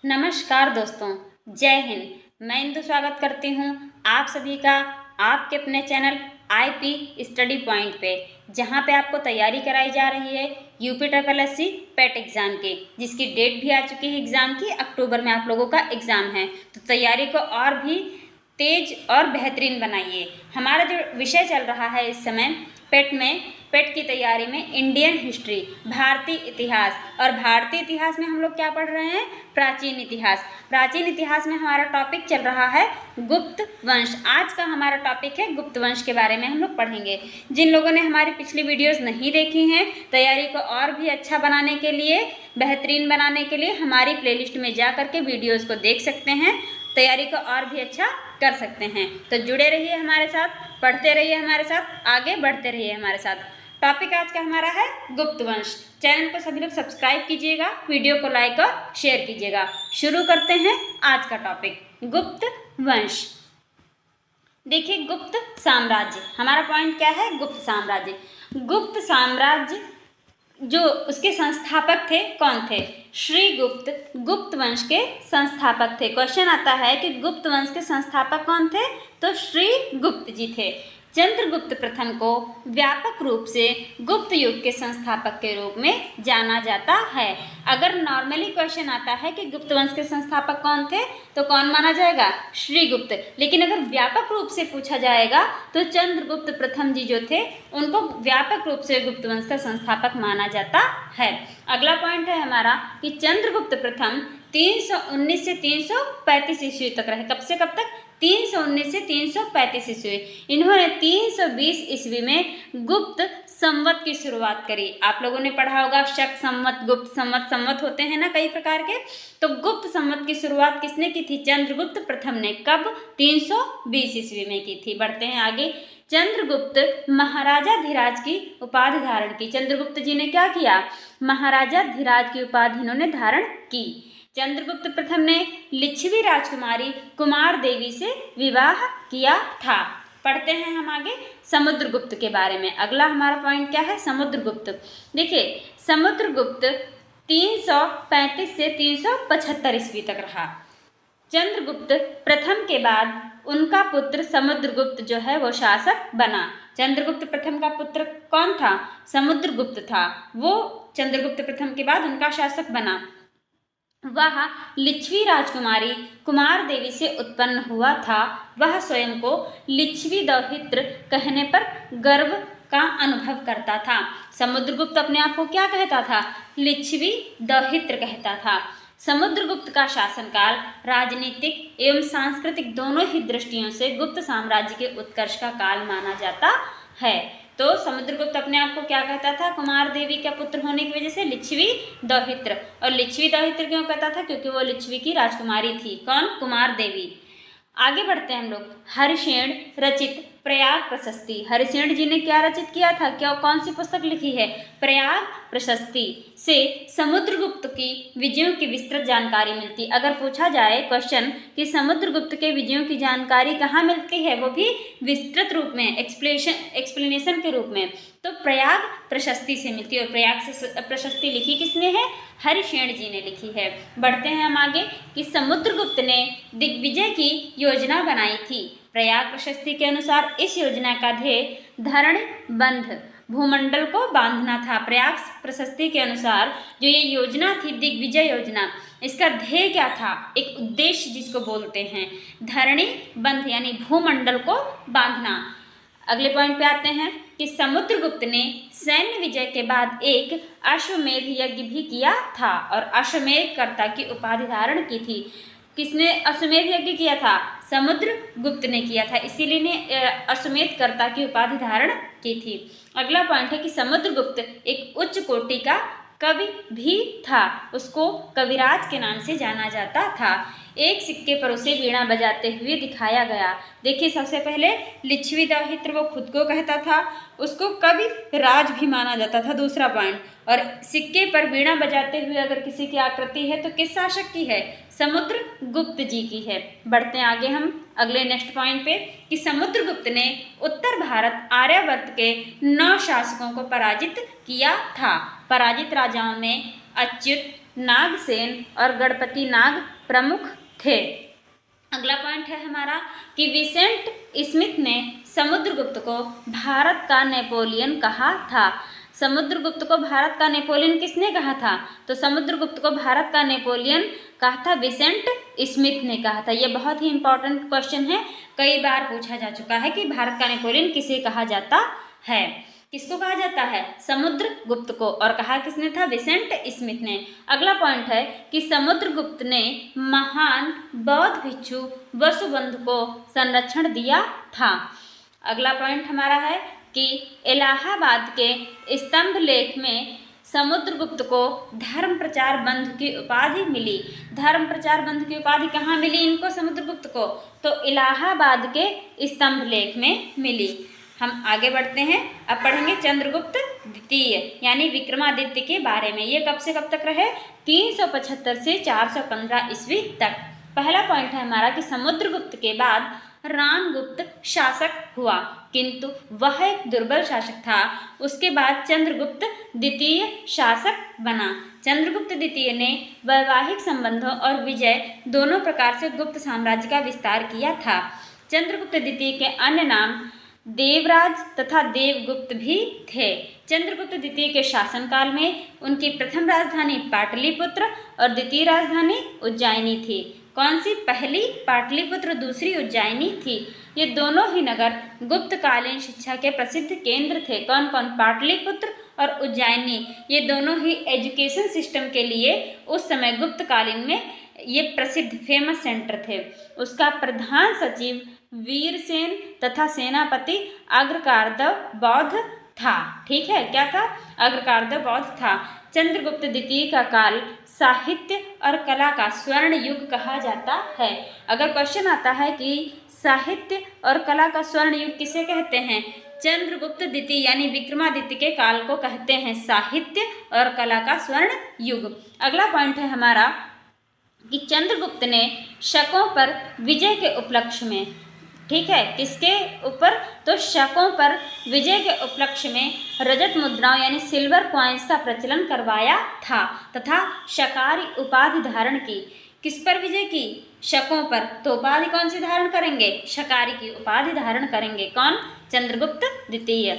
नमस्कार दोस्तों, जय हिंद। मैं इंदु स्वागत करती हूँ आप सभी का आपके अपने चैनल आईपी स्टडी पॉइंट पे, जहाँ पे आपको तैयारी कराई जा रही है यूपी ट्रिपल एससी पेट एग्ज़ाम की, जिसकी डेट भी आ चुकी है एग्ज़ाम की। अक्टूबर में आप लोगों का एग्ज़ाम है, तो तैयारी को और भी तेज और बेहतरीन बनाइए। हमारा जो विषय चल रहा है इस समय पेट की तैयारी में इंडियन हिस्ट्री, भारतीय इतिहास। और भारतीय इतिहास में हम लोग क्या पढ़ रहे हैं? प्राचीन इतिहास। प्राचीन इतिहास में हमारा टॉपिक चल रहा है गुप्त वंश। आज का हमारा टॉपिक है गुप्त वंश के बारे में हम लोग पढ़ेंगे। जिन लोगों ने हमारी पिछली वीडियोस नहीं देखी हैं, तैयारी को और भी अच्छा बनाने के लिए, बेहतरीन बनाने के लिए हमारी प्लेलिस्ट में जा करके वीडियोस को देख सकते हैं, तैयारी को और भी अच्छा कर सकते हैं। तो जुड़े रहिए हमारे साथ, पढ़ते रहिए हमारे साथ, आगे बढ़ते रहिए हमारे साथ। टॉपिक आज का हमारा है गुप्त वंश। चैनल को सभी लोग सब्सक्राइब कीजिएगा, वीडियो को लाइक और शेयर कीजिएगा। शुरू करते हैं आज का टॉपिक, गुप्त वंश। देखिए, गुप्त साम्राज्य, हमारा पॉइंट क्या है? गुप्त साम्राज्य। गुप्त साम्राज्य जो उसके संस्थापक थे, कौन थे? श्री गुप्त गुप्त वंश के संस्थापक थे। क्वेश्चन आता है कि गुप्त वंश के संस्थापक कौन थे? तो श्री गुप्त जी थे। चंद्रगुप्त प्रथम को व्यापक रूप से गुप्त युग के संस्थापक के रूप में जाना जाता है। अगर नॉर्मली क्वेश्चन आता है कि गुप्त वंश के संस्थापक कौन थे, तो कौन माना जाएगा? श्री गुप्त। लेकिन अगर व्यापक रूप से पूछा जाएगा तो चंद्रगुप्त प्रथम जी जो थे, उनको व्यापक रूप से गुप्त वंश का संस्थापक माना जाता है। अगला पॉइंट है हमारा कि चंद्रगुप्त प्रथम 319 से 335 ईस्वी तक रहे। कब से कब तक? 319 से 335 ईस्वी। इन्होंने 320 ईस्वी में गुप्त संवत की शुरुआत करी। आप लोगों ने पढ़ा होगा शक संवत, गुप्त संवत। संवत होते हैं ना कई प्रकार के, तो गुप्त संवत की शुरुआत किसने की थी? चंद्रगुप्त प्रथम ने। कब? 320 ईस्वी में की थी। बढ़ते हैं आगे। चंद्रगुप्त महाराजा धीराज की उपाधि धारण की। चंद्रगुप्त जी ने क्या किया? महाराजा धीराज की उपाधि इन्होंने धारण की। चंद्रगुप्त प्रथम ने लिच्छवी राजकुमारी कुमार देवी से विवाह किया था। पढ़ते हैं हम आगे समुद्रगुप्त के बारे में। अगला हमारा पॉइंट क्या है? समुद्रगुप्त। देखिए, समुद्रगुप्त 335 से 375 ईस्वी तक रहा। चंद्रगुप्त प्रथम के बाद उनका पुत्र समुद्रगुप्त जो है वो शासक बना। चंद्रगुप्त प्रथम का पुत्र कौन था? समुद्रगुप्त था। वो चंद्रगुप्त प्रथम के बाद उनका शासक बना। वह लिच्छवी राजकुमारी कुमार देवी से उत्पन्न हुआ था। वह स्वयं को लिच्छवी दौहित्र कहने पर गर्व का अनुभव करता था। समुद्रगुप्त अपने आप को क्या कहता था? लिच्छवी दौहित्र कहता था। समुद्रगुप्त का शासनकाल राजनीतिक एवं सांस्कृतिक दोनों ही दृष्टियों से गुप्त साम्राज्य के उत्कर्ष का काल माना जाता है। तो समुद्रगुप्त अपने आप को क्या कहता था? कुमार देवी का पुत्र होने की वजह से लिच्छवी दौहित्र। और लिच्छवी दौहित्र क्यों कहता था? क्योंकि वो लिच्छवी की राजकुमारी थी। कौन? कुमार देवी। आगे बढ़ते हैं हम लोग। हरिशेन रचित प्रयाग प्रशस्ति। हरिशेन जी ने क्या रचित किया था? क्या कौन सी पुस्तक लिखी है? प्रयाग प्रशस्ति से समुद्रगुप्त की विजयों की विस्तृत जानकारी मिलती। अगर पूछा जाए क्वेश्चन कि समुद्रगुप्त के विजयों की जानकारी कहाँ मिलती है, वो भी विस्तृत रूप में, एक्सप्लेनेशन के रूप में, तो प्रयाग प्रशस्ति से मिलती है। और प्रयाग प्रशस्ति लिखी किसने है? हरिशेन जी ने लिखी है। बढ़ते हैं हम आगे कि समुद्रगुप्त ने दिग्विजय की योजना बनाई थी। प्रयाग प्रशस्ति के अनुसार इस योजना का ध्येय धरण बंध, भूमंडल को बांधना था। प्रयाग प्रशस्ति के अनुसार जो ये योजना थी, दिग्विजय योजना, इसका ध्येय क्या था? एक उद्देश्य जिसको बोलते हैं धरणी बंध, यानी भूमंडल को बांधना। अगले पॉइंट पे आते हैं कि समुद्रगुप्त ने सैन्य विजय के बाद एक अश्वमेध यज्ञ भी किया था और अश्वमेध कर्ता की उपाधि धारण की थी। किसने अश्वमेध यज्ञ किया था? समुद्रगुप्त ने किया था, इसीलिए ने अश्वमेध कर्ता की उपाधि धारण की थी। अगला पॉइंट है कि समुद्रगुप्त एक उच्च कोटि का कवि भी था। उसको कविराज के नाम से जाना जाता था। एक सिक्के पर उसे वीणा बजाते हुए दिखाया गया। देखिए, सबसे पहले लिच्छवी दौहित्र वो खुद को कहता था, उसको कवि राज भी माना जाता था। दूसरा पॉइंट, और सिक्के पर वीणा बजाते हुए अगर किसी की आकृति है तो किस शासक की है? समुद्रगुप्त जी की है। बढ़ते हैं आगे हम अगले नेक्स्ट पॉइंट पे कि समुद्रगुप्त ने उत्तर भारत आर्यावर्त के 9 शासकों को पराजित किया था। पराजित राजाओं में अच्युत, नागसेन और गणपति नाग प्रमुख थे। अगला पॉइंट है हमारा कि विसेंट स्मिथ ने समुद्रगुप्त को भारत का नेपोलियन कहा था। समुद्रगुप्त को भारत का नेपोलियन किसने कहा था? तो समुद्रगुप्त को भारत का नेपोलियन कहा था विसेंट स्मिथ ने कहा था। ये बहुत ही इंपॉर्टेंट क्वेश्चन है, कई बार पूछा जा चुका है कि भारत का नेपोलियन किसे कहा जाता है। किसको कहा जाता है? समुद्रगुप्त को। और कहा किसने था? विसेंट स्मिथ ने। अगला पॉइंट है कि समुद्रगुप्त ने महान बौद्ध भिक्षु वसुबंधु को संरक्षण दिया था। अगला पॉइंट हमारा है कि इलाहाबाद के स्तंभ लेख में समुद्रगुप्त को धर्म प्रचार बंधु की उपाधि मिली। धर्म प्रचार बंधु की उपाधि कहाँ मिली इनको समुद्रगुप्त को? तो इलाहाबाद के स्तंभ लेख में मिली। हम आगे बढ़ते हैं, अब पढ़ेंगे चंद्रगुप्त द्वितीय यानी विक्रमादित्य के बारे में। ये कब से कब तक रहे? 375 से 415 ईस्वी तक। पहला पॉइंट है हमारा कि समुद्रगुप्त के बाद रामगुप्त शासक हुआ, किंतु वह एक दुर्बल शासक था। उसके बाद चंद्रगुप्त द्वितीय शासक बना। चंद्रगुप्त द्वितीय ने वैवाहिक संबंधों और विजय दोनों प्रकार से गुप्त साम्राज्य का विस्तार किया था। चंद्रगुप्त द्वितीय के अन्य नाम देवराज तथा देवगुप्त भी थे। चंद्रगुप्त द्वितीय के शासनकाल में उनकी प्रथम राजधानी पाटलिपुत्र और द्वितीय राजधानी उज्जैनी थी। कौन सी? पहली पाटलिपुत्र, दूसरी उज्जैनी थी। ये दोनों ही नगर गुप्तकालीन शिक्षा के प्रसिद्ध केंद्र थे। कौन कौन? पाटलिपुत्र और उज्जैनी। ये दोनों ही एजुकेशन सिस्टम के लिए उस समय गुप्तकालीन में ये प्रसिद्ध फेमस सेंटर थे। उसका प्रधान सचिव वीरसेन तथा सेनापति अग्रकारदव बौद्ध था। ठीक है, क्या था? अग्रकारदव बौद्ध था। चंद्रगुप्त द्वितीय का काल साहित्य और कला का स्वर्ण युग कहा जाता है। अगर क्वेश्चन आता है कि साहित्य और कला का स्वर्ण युग किसे कहते हैं? चंद्रगुप्त द्वितीय यानी विक्रमादित्य के काल को कहते हैं साहित्य और कला का स्वर्ण युग। अगला पॉइंट है हमारा कि चंद्रगुप्त ने शकों पर विजय के उपलक्ष्य में, ठीक है, किसके ऊपर? तो शकों पर विजय के उपलक्ष्य में रजत मुद्राओं यानी सिल्वर कॉइन्स का प्रचलन करवाया था तथा शकारी उपाधि धारण की। किस पर विजय की? शकों पर। तो उपाधि कौन सी धारण करेंगे? शकारी की उपाधि धारण करेंगे। कौन? चंद्रगुप्त द्वितीय।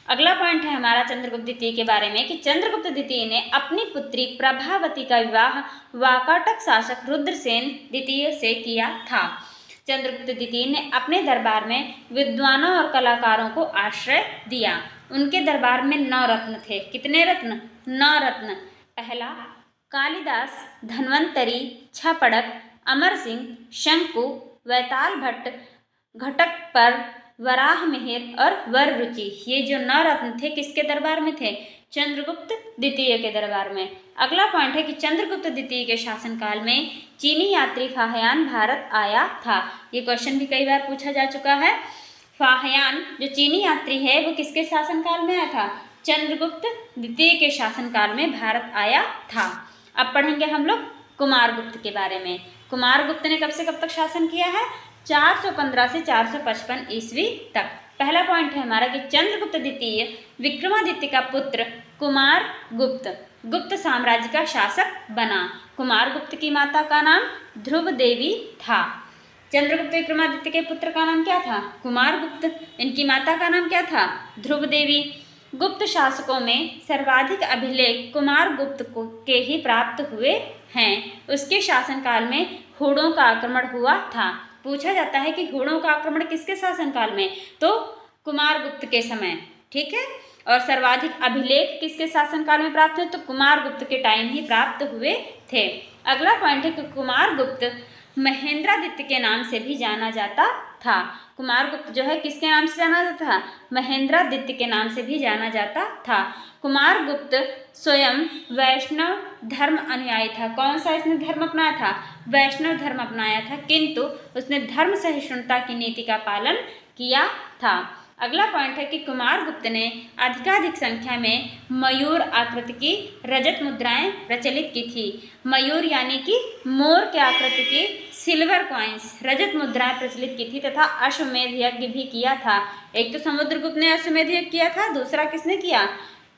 अगला पॉइंट है हमारा चंद्रगुप्त द्वितीय के बारे में कि चंद्रगुप्त द्वितीय ने अपनी पुत्री प्रभावती का विवाह वाकाटक शासक रुद्रसेन द्वितीय से किया था। चंद्रगुप्त द्वितीय ने अपने दरबार में विद्वानों और कलाकारों को आश्रय दिया। उनके दरबार में 9 रत्न थे। कितने रत्न? 9 रत्न। पहला कालिदास, धन्वंतरी, छपड़क, अमर सिंह, शंकु, वैताल भट्ट, घटकपर, वराह मिहिर और वर रुचि। ये जो 9 रत्न थे किसके दरबार में थे? चंद्रगुप्त द्वितीय के दरबार में। अगला पॉइंट है कि चंद्रगुप्त द्वितीय के शासनकाल में चीनी यात्री फाहियान भारत आया था। ये क्वेश्चन भी कई बार पूछा जा चुका है। फाहियान जो चीनी यात्री है वो किसके शासनकाल में आया था? चंद्रगुप्त द्वितीय के शासनकाल में भारत आया था। अब पढ़ेंगे हम लोग कुमारगुप्त के बारे में। कुमारगुप्त ने कब से कब तक शासन किया है? 415 से 455 ईस्वी तक। पहला पॉइंट है हमारा कि चंद्रगुप्त द्वितीय विक्रमादित्य का पुत्र कुमारगुप्त गुप्त साम्राज्य का शासक बना। कुमारगुप्त की माता का नाम ध्रुव देवी था। चंद्रगुप्त विक्रमादित्य के पुत्र का नाम क्या था? कुमारगुप्त। इनकी माता का नाम क्या था? ध्रुव देवी। गुप्त शासकों में सर्वाधिक अभिलेख कुमारगुप्त को के ही प्राप्त हुए हैं। उसके शासनकाल में हूणों का आक्रमण हुआ था। पूछा जाता है कि हूणों का आक्रमण किसके शासनकाल में? तो कुमारगुप्त के समय। ठीक है, और सर्वाधिक अभिलेख किसके शासनकाल में प्राप्त हुए? तो कुमारगुप्त के टाइम ही प्राप्त हुए थे। अगला पॉइंट है कि कुमारगुप्त महेंद्रादित्य के नाम से भी जाना जाता था। कुमारगुप्त जो है किसके नाम से जाना जाता था? महेंद्रादित्य के नाम से भी जाना जाता था। कुमारगुप्त स्वयं वैष्णव धर्म अनुयायी था। कौन सा इसने धर्म अपनाया था? वैष्णव धर्म अपनाया था, किंतु उसने धर्म सहिष्णुता की नीति का पालन किया था। अगला पॉइंट है कि कुमारगुप्त ने अधिकाधिक संख्या में मयूर आकृति की रजत मुद्राएं प्रचलित की थी। मयूर यानी कि मोर के आकृति की सिल्वर कॉइन्स रजत मुद्राएं प्रचलित की थी तथा अश्वमेध यज्ञ भी किया था। एक तो समुद्रगुप्त ने अश्वमेध यज्ञ किया था, दूसरा किसने किया?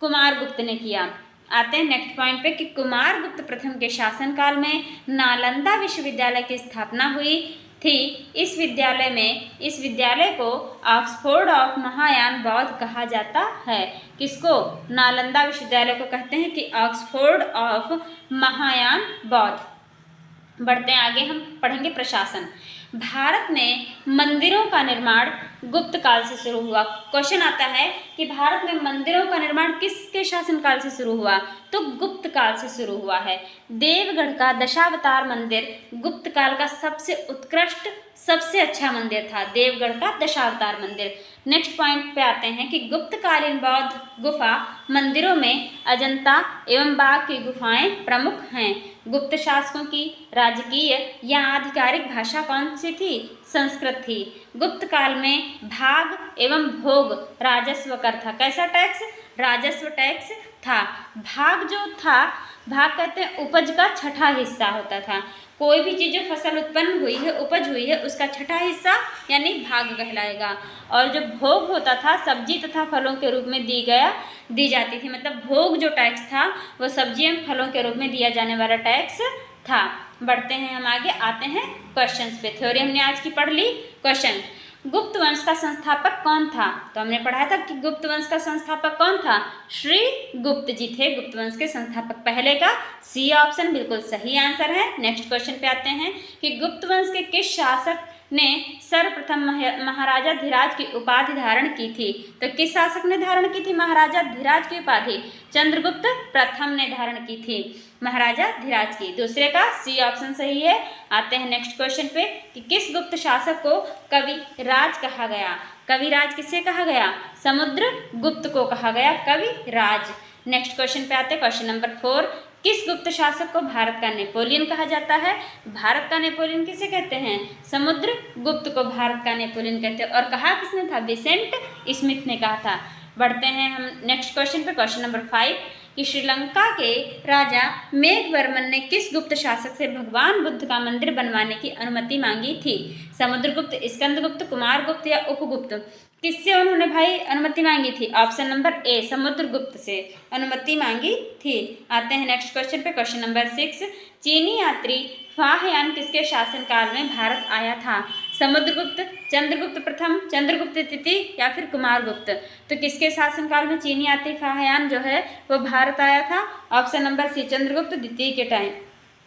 कुमारगुप्त ने किया। आते हैं नेक्स्ट पॉइंट पे कि कुमारगुप्त प्रथम के शासनकाल में नालंदा विश्वविद्यालय की स्थापना हुई थी। इस विद्यालय को ऑक्सफोर्ड ऑफ महायान बौद्ध कहा जाता है। किसको? नालंदा विश्वविद्यालय को कहते हैं कि ऑक्सफोर्ड ऑफ महायान बौद्ध। बढ़ते हैं आगे, हम पढ़ेंगे प्रशासन। भारत में मंदिरों का निर्माण गुप्त काल से शुरू हुआ। क्वेश्चन आता है कि भारत में मंदिरों का निर्माण किसके शासनकाल से शुरू हुआ? तो गुप्त काल से शुरू हुआ है। देवगढ़ का दशावतार मंदिर गुप्त काल का सबसे उत्कृष्ट, सबसे अच्छा मंदिर था, देवगढ़ का दशावतार मंदिर। नेक्स्ट पॉइंट पे आते हैं कि गुप्तकालीन बौद्ध गुफा मंदिरों में अजंता एवं बाघ की गुफाएं प्रमुख हैं। गुप्त शासकों की राजकीय या आधिकारिक भाषा कौन सी थी? संस्कृत थी। गुप्त काल में भाग एवं भोग राजस्व कर था। कैसा टैक्स? राजस्व टैक्स था। भाग जो था, भाग कहते हैं उपज का छठा हिस्सा होता था। कोई भी चीज़ जो फसल उत्पन्न हुई है, उपज हुई है, उसका छठा हिस्सा यानी भाग कहलाएगा। और जो भोग होता था, सब्जी तथा फलों के रूप में दी जाती थी। मतलब भोग जो टैक्स था वो सब्जी एवं फलों के रूप में दिया जाने वाला टैक्स था। बढ़ते हैं हम आगे, आते हैं क्वेश्चंस पे। थ्योरी हमने आज की पढ़ ली। क्वेश्चन, गुप्त वंश का संस्थापक कौन था? तो हमने पढ़ा था कि गुप्त वंश का संस्थापक कौन था? श्री गुप्त जी थे गुप्त वंश के संस्थापक। पहले का सी ऑप्शन बिल्कुल सही आंसर है। नेक्स्ट क्वेश्चन पे आते हैं कि गुप्त वंश के किस शासक ने सर्वप्रथम महाराजा धीराज की उपाधि धारण की थी? तो किस शासक ने धारण की थी महाराजा धीराज की उपाधि? चंद्रगुप्त प्रथम ने धारण की थी महाराजा धीराज की। दूसरे का सी ऑप्शन सही है। आते हैं नेक्स्ट क्वेश्चन पे कि किस गुप्त शासक को कविराज कहा गया? कविराज किसे कहा गया? समुद्रगुप्त को कहा गया कविराज। नेक्स्ट क्वेश्चन पे आते हैं, क्वेश्चन नंबर 4, किस गुप्त शासक को भारत का नेपोलियन कहा जाता है? भारत का नेपोलियन किसे कहते हैं? समुद्रगुप्त को भारत का नेपोलियन कहते हैं। और कहा किसने था? विसेंट स्मिथ ने कहा था। बढ़ते हैं हम नेक्स्ट क्वेश्चन पे, क्वेश्चन नंबर 5 कि श्रीलंका के राजा मेघवर्मन ने किस गुप्त शासक से भगवान बुद्ध का मंदिर बनवाने की अनुमति मांगी थी? समुद्रगुप्त, स्कंदगुप्त, कुमारगुप्त या उपगुप्त? किससे उन्होंने भाई अनुमति मांगी थी? ऑप्शन नंबर ए, समुद्रगुप्त से अनुमति मांगी थी। आते हैं नेक्स्ट क्वेश्चन पे, क्वेश्चन नंबर 6, चीनी यात्री फाहयान किसके शासनकाल में भारत आया था? समुद्रगुप्त, चंद्रगुप्त प्रथम, चंद्रगुप्त द्वितीय या फिर कुमारगुप्त? तो किसके शासनकाल में चीनी यात्री फाहयान जो है वो भारत आया था? ऑप्शन नंबर सी, चंद्रगुप्त द्वितीय के टाइम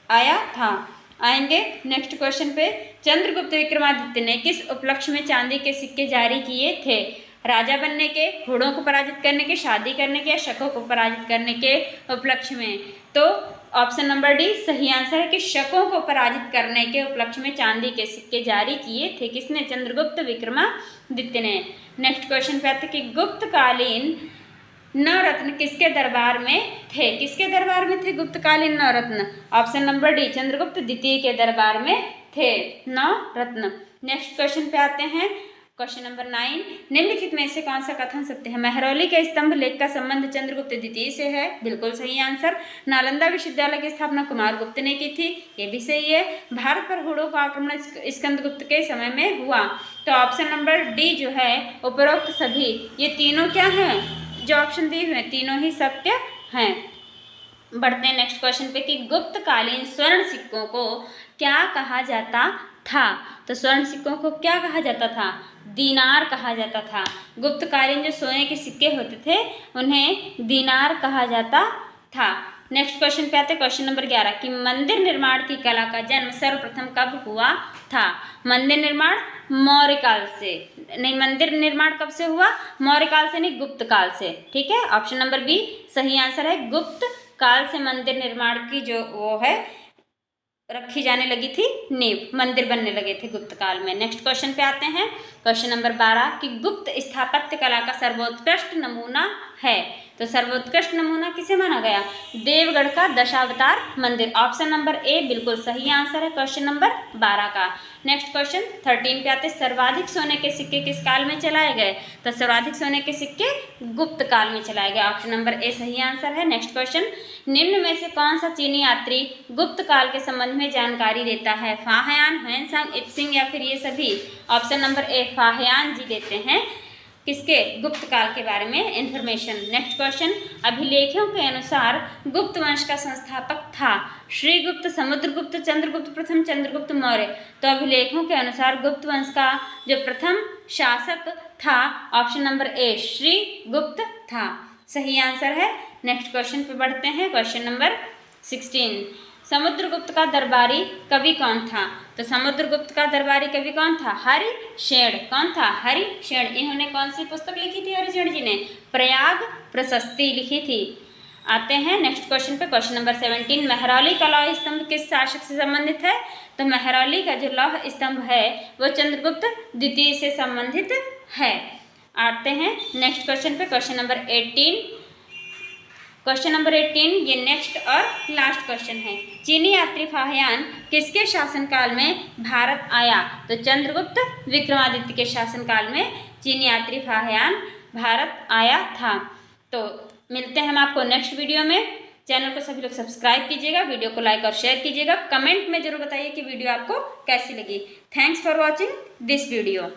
आया था। आएंगे नेक्स्ट क्वेश्चन पे, चंद्रगुप्त विक्रमादित्य ने किस उपलक्ष्य में चांदी के सिक्के जारी किए थे? राजा बनने के, घोड़ों को पराजित करने के, शादी करने के या शकों को पराजित करने के उपलक्ष्य में? तो ऑप्शन नंबर डी सही आंसर है कि शकों को पराजित करने के उपलक्ष्य में चांदी के सिक्के जारी किए थे। किसने? चंद्रगुप्त विक्रमादित्य ने। नेक्स्ट क्वेश्चन पे आते कि गुप्तकालीन नवरत्न किसके दरबार में थे? किसके दरबार में थे गुप्तकालीन नवरत्न? ऑप्शन नंबर डी, चंद्रगुप्त द्वितीय के दरबार में थे नवरत्न। नेक्स्ट क्वेश्चन पे आते हैं, क्वेश्चन नंबर 9, निम्नलिखित में से कौन सा कथन सत्य है? महरौली के स्तंभ लेख का संबंध चंद्रगुप्त द्वितीय से है, बिल्कुल सही आंसर। नालंदा विश्वविद्यालय की स्थापना कुमारगुप्त ने की थी, ये भी सही है। भारत पर हुड़ों का आक्रमण स्कंदगुप्त के समय में हुआ। तो ऑप्शन नंबर डी जो है, उपरोक्त सभी ये तीनों क्या हैं जो ऑप्शन दिए हुए हैं, तीनों ही सत्य हैं। बढ़ते हैं नेक्स्ट क्वेश्चन पे कि गुप्तकालीन स्वर्ण सिक्कों को क्या कहा जाता था? तो स्वर्ण सिक्कों को क्या कहा जाता था? दीनार कहा जाता था। गुप्तकालीन जो सोने के सिक्के होते थे उन्हें दीनार कहा जाता था। नेक्स्ट क्वेश्चन पे आते हैं, क्वेश्चन नंबर 11 कि मंदिर निर्माण की कला का जन्म सर्वप्रथम कब हुआ था? मंदिर निर्माण मौर्य काल से नहीं, मंदिर निर्माण कब से हुआ? मौर्य काल से नहीं, गुप्त काल से। ठीक है, ऑप्शन नंबर बी सही आंसर है। गुप्त काल से मंदिर निर्माण की जो वो है रखी जाने लगी थी नींव, मंदिर बनने लगे थे गुप्त काल में। नेक्स्ट क्वेश्चन पे आते हैं, क्वेश्चन नंबर 12 कि गुप्त स्थापत्य कला का सर्वोत्कृष्ट नमूना है? तो सर्वोत्कृष्ट नमूना किसे माना गया? देवगढ़ का दशावतार मंदिर। ऑप्शन नंबर ए बिल्कुल सही आंसर है क्वेश्चन नंबर 12 का। नेक्स्ट क्वेश्चन 13 पे आते हैं, सर्वाधिक सोने के सिक्के किस काल में चलाए गए? तो सर्वाधिक सोने के सिक्के गुप्त काल में चलाए गए। ऑप्शन नंबर ए सही आंसर है। नेक्स्ट क्वेश्चन, निम्न में से कौन सा चीनी यात्री गुप्त काल के संबंध में जानकारी देता है? फाहयान, ह्वेनसांग, इत्सिंग या फिर ये सभी? ऑप्शन नंबर ए फाहयान जी देते हैं किसके? गुप्त काल के बारे में इंफॉर्मेशन। नेक्स्ट क्वेश्चन, अभिलेखों के अनुसार गुप्त वंश का संस्थापक था श्रीगुप्त, समुद्रगुप्त, चंद्रगुप्त प्रथम, चंद्रगुप्त मौर्य। तो अभिलेखों के अनुसार गुप्त वंश का जो प्रथम शासक था, ऑप्शन नंबर ए श्रीगुप्त था। सही आंसर है। नेक्स्ट क्वेश्चन पे बढ़ते हैं। क्वेश्चन नंबर 16, समुद्रगुप्त का दरबारी कवि कौन था? तो समुद्रगुप्त का दरबारी कवि कौन था? हरिशेण। कौन था? हरिशेण। इन्होंने कौन सी पुस्तक लिखी थी? हरिशेण जी ने प्रयाग प्रशस्ति लिखी थी। आते हैं नेक्स्ट क्वेश्चन पे। क्वेश्चन नंबर 17, महरौली का लौह स्तंभ किस शासक से संबंधित है? तो महरौली का जो लौह स्तंभ है वो चंद्रगुप्त द्वितीय से संबंधित है। आते हैं नेक्स्ट क्वेश्चन पे। क्वेश्चन नंबर 18 ये नेक्स्ट और लास्ट क्वेश्चन है। चीनी यात्री फाहियान किसके शासनकाल में भारत आया? तो चंद्रगुप्त विक्रमादित्य के शासनकाल में चीनी यात्री फाहियान भारत आया था। तो मिलते हैं हम आपको नेक्स्ट वीडियो में। चैनल को सभी लोग सब्सक्राइब कीजिएगा, वीडियो को लाइक और शेयर कीजिएगा, कमेंट में जरूर बताइए कि वीडियो आपको कैसी लगी। Thanks for watching this video.